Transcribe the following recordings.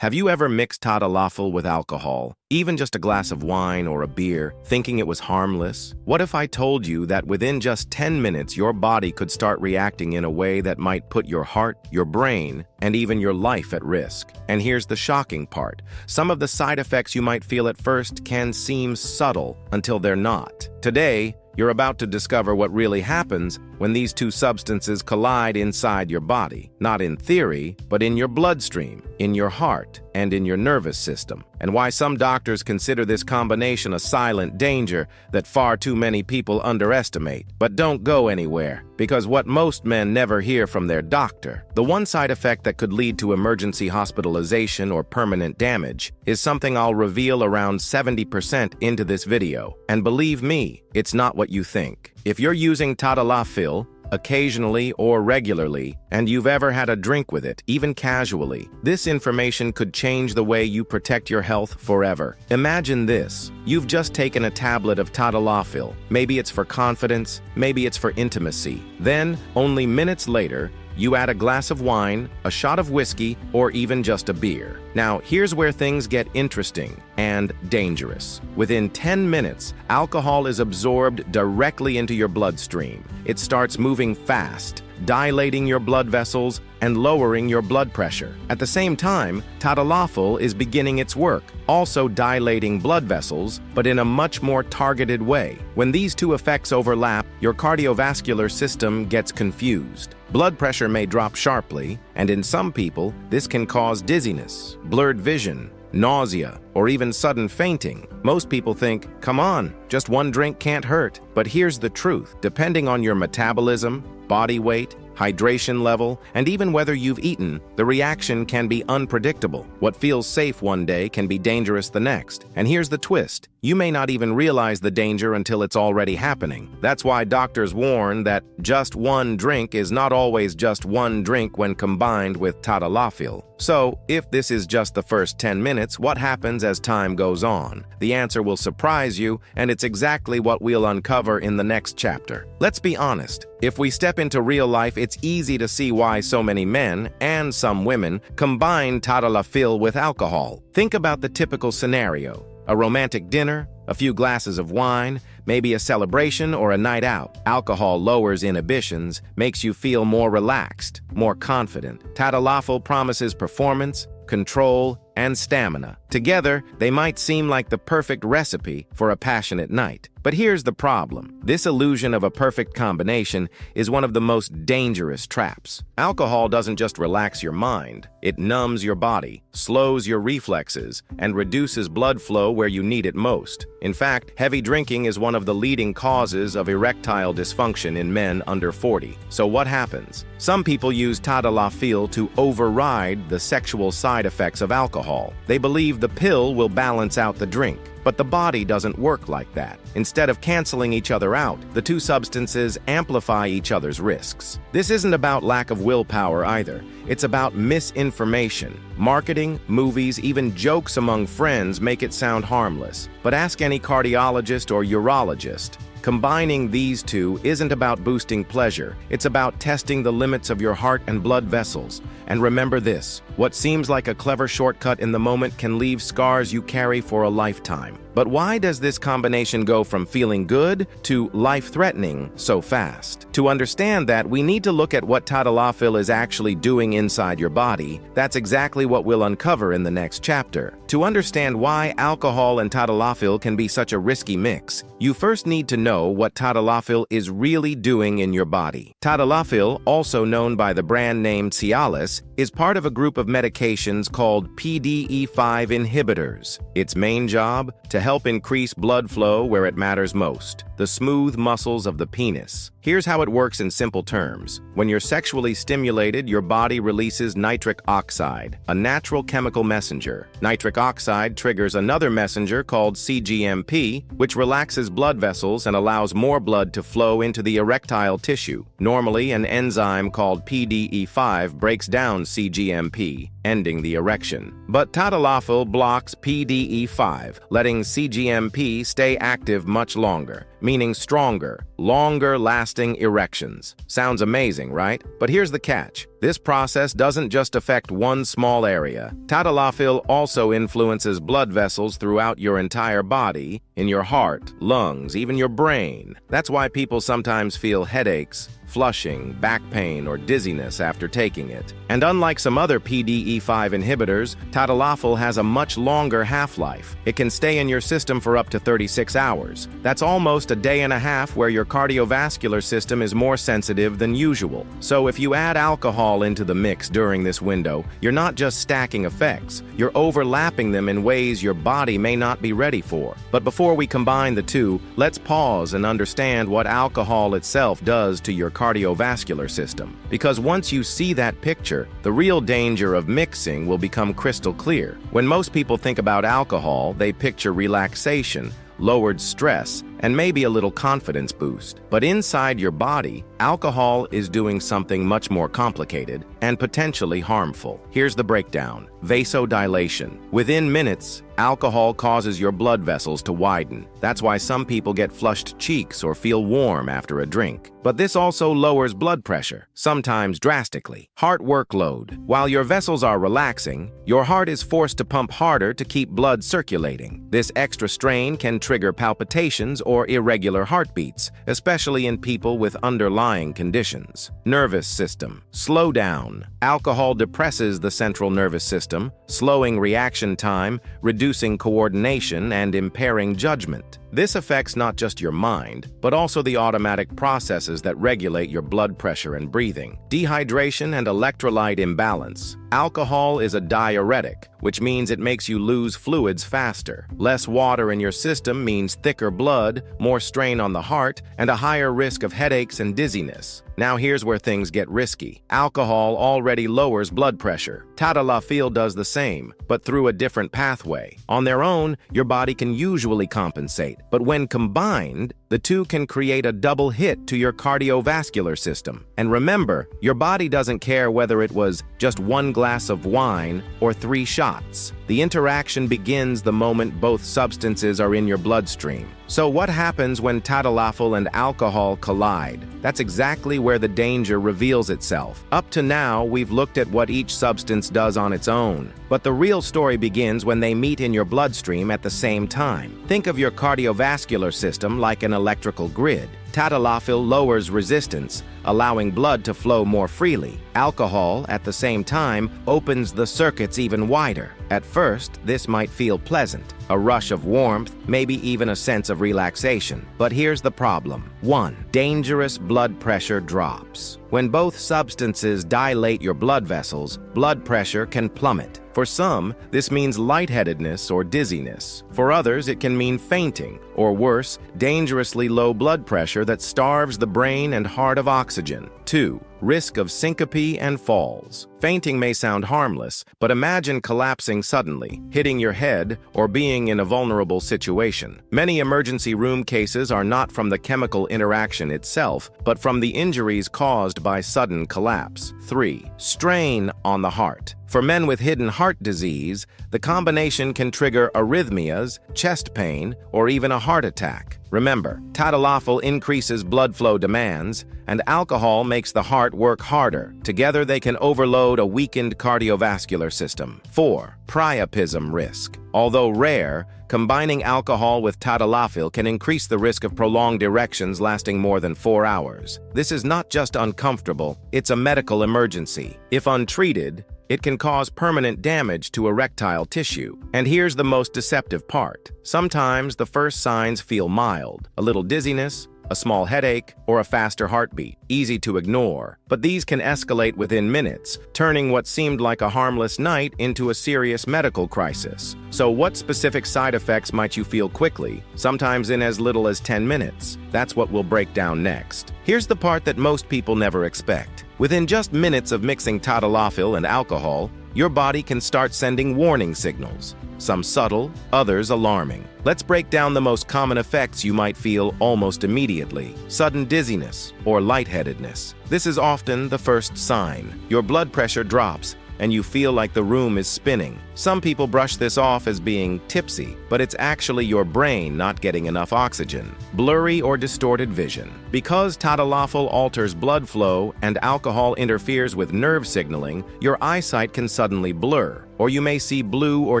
Have you ever mixed Tadalafil with alcohol, even just a glass of wine or a beer, thinking it was harmless? What if I told you that within just 10 minutes your body could start reacting in a way that might put your heart, your brain, and even your life at risk? And here's the shocking part. Some of the side effects you might feel at first can seem subtle until they're not. Today, you're about to discover what really happens when these two substances collide inside your body, not in theory, but in your bloodstream, in your heart, and in your nervous system, and why some doctors consider this combination a silent danger that far too many people underestimate. But don't go anywhere, because what most men never hear from their doctor, the one side effect that could lead to emergency hospitalization or permanent damage, is something I'll reveal around 70% into this video. And believe me, it's not what you think. If you're using Tadalafil, occasionally or regularly, and you've ever had a drink with it, even casually, this information could change the way you protect your health forever. Imagine this. You've just taken a tablet of Tadalafil. Maybe it's for confidence, maybe it's for intimacy. Then, only minutes later, you add a glass of wine, a shot of whiskey, or even just a beer. Now, here's where things get interesting and dangerous. Within 10 minutes, alcohol is absorbed directly into your bloodstream. It starts moving fast, dilating your blood vessels and lowering your blood pressure. At the same time, Tadalafil is beginning its work, also dilating blood vessels, but in a much more targeted way. When these two effects overlap, your cardiovascular system gets confused. Blood pressure may drop sharply, and in some people, this can cause dizziness, blurred vision, nausea, or even sudden fainting. Most people think, come on, just one drink can't hurt. But here's the truth. Depending on your metabolism, body weight, hydration level, and even whether you've eaten, the reaction can be unpredictable. What feels safe one day can be dangerous the next. And here's the twist. You may not even realize the danger until it's already happening. That's why doctors warn that just one drink is not always just one drink when combined with Tadalafil. So, if this is just the first 10 minutes, what happens as time goes on? The answer will surprise you, and it's exactly what we'll uncover in the next chapter. Let's be honest. If we step into real life, it's easy to see why so many men, and some women, combine Tadalafil with alcohol. Think about the typical scenario. A romantic dinner, a few glasses of wine, maybe a celebration or a night out. Alcohol lowers inhibitions, makes you feel more relaxed, more confident. Tadalafil promises performance, control, and stamina. Together, they might seem like the perfect recipe for a passionate night. But here's the problem. This illusion of a perfect combination is one of the most dangerous traps. Alcohol doesn't just relax your mind. It numbs your body, slows your reflexes, and reduces blood flow where you need it most. In fact, heavy drinking is one of the leading causes of erectile dysfunction in men under 40. So what happens? Some people use Tadalafil to override the sexual side effects of alcohol. They believe the pill will balance out the drink. But the body doesn't work like that. Instead of canceling each other out, the two substances amplify each other's risks. This isn't about lack of willpower either. It's about misinformation. Marketing, movies, even jokes among friends make it sound harmless. But ask any cardiologist or urologist. Combining these two isn't about boosting pleasure. It's about testing the limits of your heart and blood vessels. And remember this, what seems like a clever shortcut in the moment can leave scars you carry for a lifetime. But why does this combination go from feeling good to life-threatening so fast? To understand that, we need to look at what Tadalafil is actually doing inside your body. That's exactly what we'll uncover in the next chapter. To understand why alcohol and Tadalafil can be such a risky mix, you first need to know what Tadalafil is really doing in your body. Tadalafil, also known by the brand name Cialis, is part of a group of medications called PDE5 inhibitors. Its main job? To help increase blood flow where it matters most, the smooth muscles of the penis. Here's how it works in simple terms. When you're sexually stimulated, your body releases nitric oxide, a natural chemical messenger. Nitric oxide triggers another messenger called cGMP, which relaxes blood vessels and allows more blood to flow into the erectile tissue. Normally, an enzyme called PDE5 breaks down cGMP, ending the erection. But Tadalafil blocks PDE5, letting cGMP stay active much longer, meaning stronger, longer-lasting erections. Sounds amazing, right? But here's the catch. This process doesn't just affect one small area. Tadalafil also influences blood vessels throughout your entire body, in your heart, lungs, even your brain. That's why people sometimes feel headaches, flushing, back pain, or dizziness after taking it. And unlike some other PDE5 inhibitors, Tadalafil has a much longer half-life. It can stay in your system for up to 36 hours. That's almost a day and a half where your cardiovascular system is more sensitive than usual. So if you add alcohol into the mix during this window, you're not just stacking effects, you're overlapping them in ways your body may not be ready for. But before we combine the two, let's pause and understand what alcohol itself does to your cardiovascular system. Because once you see that picture, the real danger of mixing will become crystal clear. When most people think about alcohol, they picture relaxation, lowered stress, and maybe a little confidence boost. But inside your body, alcohol is doing something much more complicated and potentially harmful. Here's the breakdown. Vasodilation. Within minutes, alcohol causes your blood vessels to widen. That's why some people get flushed cheeks or feel warm after a drink. But this also lowers blood pressure, sometimes drastically. Heart workload. While your vessels are relaxing, your heart is forced to pump harder to keep blood circulating. This extra strain can trigger palpitations or irregular heartbeats, especially in people with underlying conditions. Nervous system. Slow down. Alcohol depresses the central nervous system, slowing reaction time, reducing coordination, and impairing judgment. This affects not just your mind, but also the automatic processes that regulate your blood pressure and breathing. Dehydration and electrolyte imbalance. Alcohol is a diuretic, which means it makes you lose fluids faster. Less water in your system means thicker blood, more strain on the heart, and a higher risk of headaches and dizziness. Now here's where things get risky. Alcohol already lowers blood pressure. Tadalafil does the same, but through a different pathway. On their own, your body can usually compensate, but when combined, the two can create a double hit to your cardiovascular system. And remember, your body doesn't care whether it was just one glass of wine or 3 shots. The interaction begins the moment both substances are in your bloodstream. So what happens when Tadalafil and alcohol collide? That's exactly where the danger reveals itself. Up to now, we've looked at what each substance does on its own. But the real story begins when they meet in your bloodstream at the same time. Think of your cardiovascular system like an electrical grid. Tadalafil lowers resistance, allowing blood to flow more freely. Alcohol, at the same time, opens the circuits even wider. At first, this might feel pleasant, a rush of warmth, maybe even a sense of relaxation. But here's the problem. 1. Dangerous blood pressure drops. When both substances dilate your blood vessels, blood pressure can plummet. For some, this means lightheadedness or dizziness. For others, it can mean fainting, or worse, dangerously low blood pressure that starves the brain and heart of oxygen. 2. Risk of syncope and falls. Fainting may sound harmless, but imagine collapsing suddenly, hitting your head, or being in a vulnerable situation. Many emergency room cases are not from the chemical interaction itself, but from the injuries caused by sudden collapse. 3. Strain on the heart. For men with hidden heart disease, the combination can trigger arrhythmias, chest pain, or even a heart attack. Remember, Tadalafil increases blood flow demands, and alcohol makes the heart work harder. Together, they can overload a weakened cardiovascular system. 4. Priapism risk. Although rare, combining alcohol with Tadalafil can increase the risk of prolonged erections lasting more than 4 hours. This is not just uncomfortable, it's a medical emergency. If untreated, it can cause permanent damage to erectile tissue. And here's the most deceptive part. Sometimes the first signs feel mild, a little dizziness, a small headache, or a faster heartbeat, easy to ignore. But these can escalate within minutes, turning what seemed like a harmless night into a serious medical crisis. So what specific side effects might you feel quickly, sometimes in as little as 10 minutes? That's what we'll break down next. Here's the part that most people never expect. Within just minutes of mixing Tadalafil and alcohol, your body can start sending warning signals. Some subtle, others alarming. Let's break down the most common effects you might feel almost immediately. Sudden dizziness or lightheadedness. This is often the first sign. Your blood pressure drops, and you feel like the room is spinning. Some people brush this off as being tipsy, but it's actually your brain not getting enough oxygen. Blurry or distorted vision. Because Tadalafil alters blood flow and alcohol interferes with nerve signaling, your eyesight can suddenly blur, or you may see blue or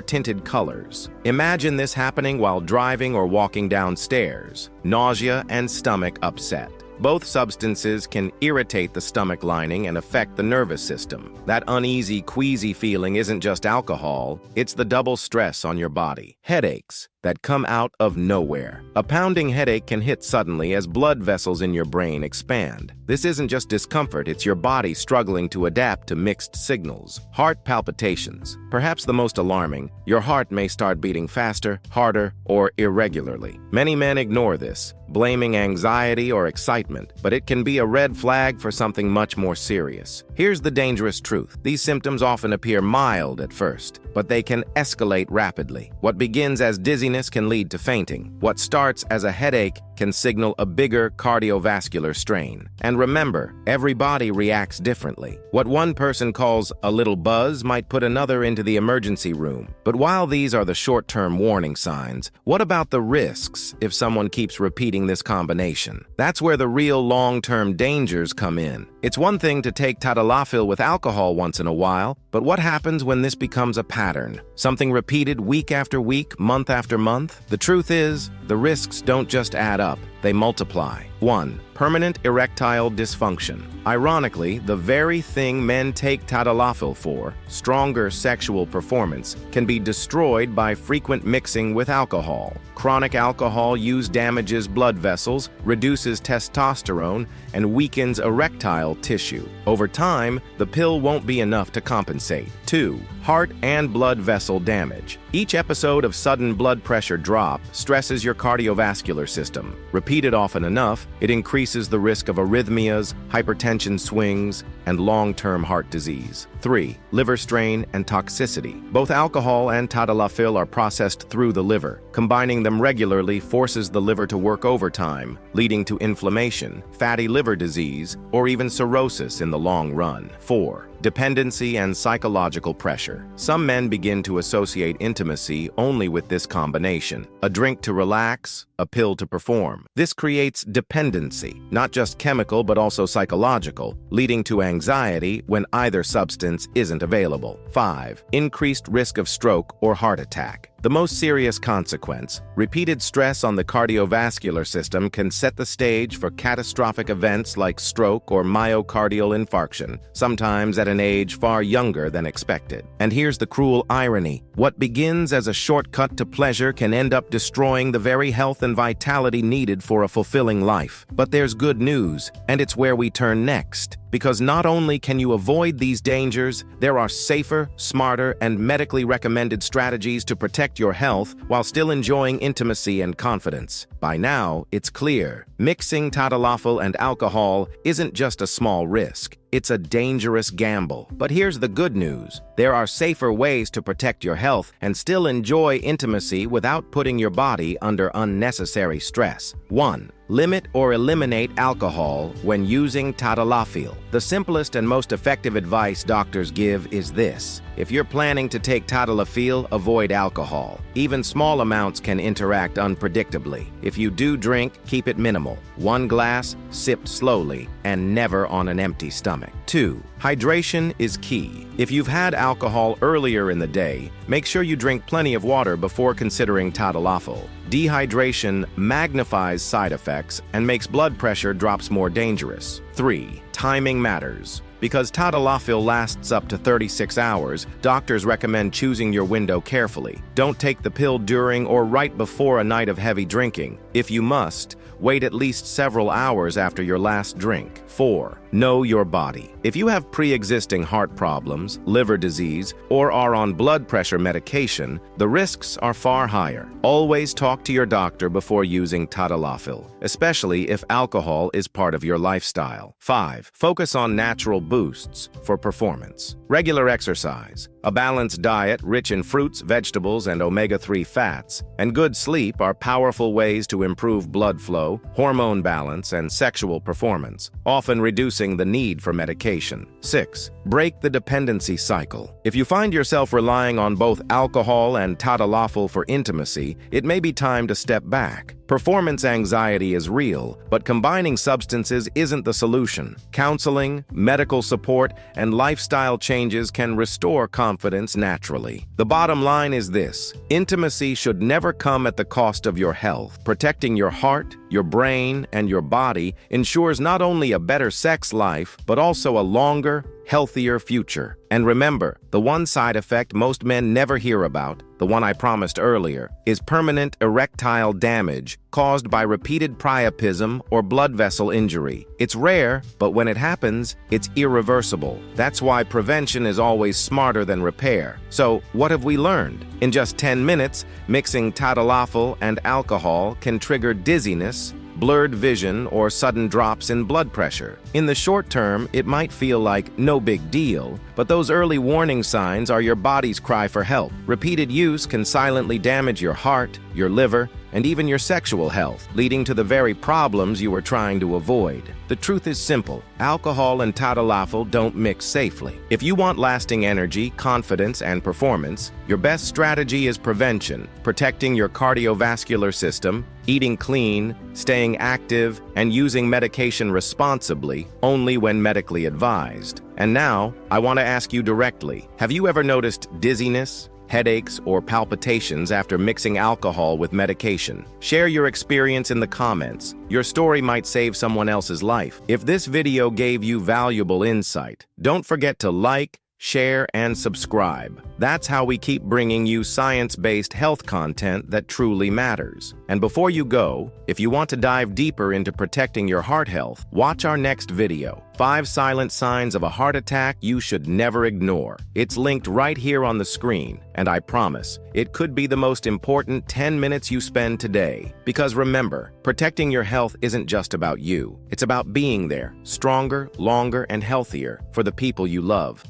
tinted colors. Imagine this happening while driving or walking downstairs. Nausea and stomach upset. Both substances can irritate the stomach lining and affect the nervous system. That uneasy, queasy feeling isn't just alcohol, it's the double stress on your body. Headaches that come out of nowhere. A pounding headache can hit suddenly as blood vessels in your brain expand. This isn't just discomfort, it's your body struggling to adapt to mixed signals. Heart palpitations. Perhaps the most alarming, your heart may start beating faster, harder, or irregularly. Many men ignore this, blaming anxiety or excitement, but it can be a red flag for something much more serious. Here's the dangerous truth. These symptoms often appear mild at first, but they can escalate rapidly. What begins as dizziness can lead to fainting. What starts as a headache can signal a bigger cardiovascular strain. And remember, every body reacts differently. What one person calls a little buzz might put another into the emergency room. But while these are the short-term warning signs, what about the risks if someone keeps repeating this combination? That's where the real long-term dangers come in. It's one thing to take Tadalafil with alcohol once in a while, but what happens when this becomes a pattern? Something repeated week after week, month after month? The truth is, the risks don't just add up, they multiply. 1. Permanent erectile dysfunction. Ironically, the very thing men take Tadalafil for, stronger sexual performance, can be destroyed by frequent mixing with alcohol. Chronic alcohol use damages blood vessels, reduces testosterone, and weakens erectile tissue. Over time, the pill won't be enough to compensate. 2. Heart and blood vessel damage. Each episode of sudden blood pressure drop stresses your cardiovascular system. Repeated often enough, it increases the risk of arrhythmias, hypertension swings, and long-term heart disease. 3. Liver strain and toxicity. Both alcohol and Tadalafil are processed through the liver. Combining them regularly forces the liver to work overtime, leading to inflammation, fatty liver disease, or even cirrhosis in the long run. 4. Dependency and psychological pressure. Some men begin to associate intimacy only with this combination. A drink to relax, a pill to perform. This creates dependency, not just chemical but also psychological, leading to anxiety when either substance isn't available. 5. Increased risk of stroke or heart attack. The most serious consequence, repeated stress on the cardiovascular system can set the stage for catastrophic events like stroke or myocardial infarction, sometimes at an age far younger than expected. And here's the cruel irony. What begins as a shortcut to pleasure can end up destroying the very health and vitality needed for a fulfilling life. But there's good news, and it's where we turn next. Because not only can you avoid these dangers, there are safer, smarter, and medically recommended strategies to protect your health while still enjoying intimacy and confidence. By now, it's clear, mixing Tadalafil and alcohol isn't just a small risk. It's a dangerous gamble. But here's the good news. There are safer ways to protect your health and still enjoy intimacy without putting your body under unnecessary stress. 1. Limit or eliminate alcohol when using Tadalafil. The simplest and most effective advice doctors give is this. If you're planning to take Tadalafil, avoid alcohol. Even small amounts can interact unpredictably. If you do drink, keep it minimal. 1 glass, sipped slowly, and never on an empty stomach. 2. Hydration is key. If you've had alcohol earlier in the day, make sure you drink plenty of water before considering Tadalafil. Dehydration magnifies side effects and makes blood pressure drops more dangerous. 3. Timing matters. Because Tadalafil lasts up to 36 hours, doctors recommend choosing your window carefully. Don't take the pill during or right before a night of heavy drinking. If you must, wait at least several hours after your last drink. 4. Know your body. If you have pre-existing heart problems, liver disease, or are on blood pressure medication, the risks are far higher. Always talk to your doctor before using Tadalafil, especially if alcohol is part of your lifestyle. 5. Focus on natural boosts for performance. Regular exercise, a balanced diet rich in fruits, vegetables, and omega-3 fats, and good sleep are powerful ways to improve blood flow, hormone balance, and sexual performance, often reducing the need for medication. 6. Break the dependency cycle. If you find yourself relying on both alcohol and Tadalafil for intimacy, it may be time to step back. Performance anxiety is real, but combining substances isn't the solution. Counseling, medical support, and lifestyle changes can restore confidence naturally. The bottom line is this: intimacy should never come at the cost of your health. Protecting your heart, your brain, and your body ensures not only a better sex life, but also a longer, healthier future. And remember, the one side effect most men never hear about, the one I promised earlier, is permanent erectile damage caused by repeated priapism or blood vessel injury. It's rare, but when it happens, it's irreversible. That's why prevention is always smarter than repair. So, what have we learned? In just 10 minutes, mixing Tadalafil and alcohol can trigger dizziness, blurred vision, or sudden drops in blood pressure. In the short term, it might feel like no big deal, but those early warning signs are your body's cry for help. Repeated use can silently damage your heart, your liver, and even your sexual health, leading to the very problems you were trying to avoid. The truth is simple: alcohol and Tadalafil don't mix safely. If you want lasting energy, confidence, and performance, your best strategy is prevention, protecting your cardiovascular system, eating clean, staying active, and using medication responsibly only when medically advised. And now, I want to ask you directly, have you ever noticed dizziness, headaches, or palpitations after mixing alcohol with medication? Share your experience in the comments. Your story might save someone else's life. If this video gave you valuable insight, don't forget to like, share, and subscribe. That's how we keep bringing you science-based health content that truly matters. And before you go, if you want to dive deeper into protecting your heart health, watch our next video, 5 Silent Signs of a Heart Attack You Should Never Ignore. It's linked right here on the screen, and I promise, it could be the most important 10 minutes you spend today. Because remember, protecting your health isn't just about you. It's about being there, stronger, longer, and healthier for the people you love.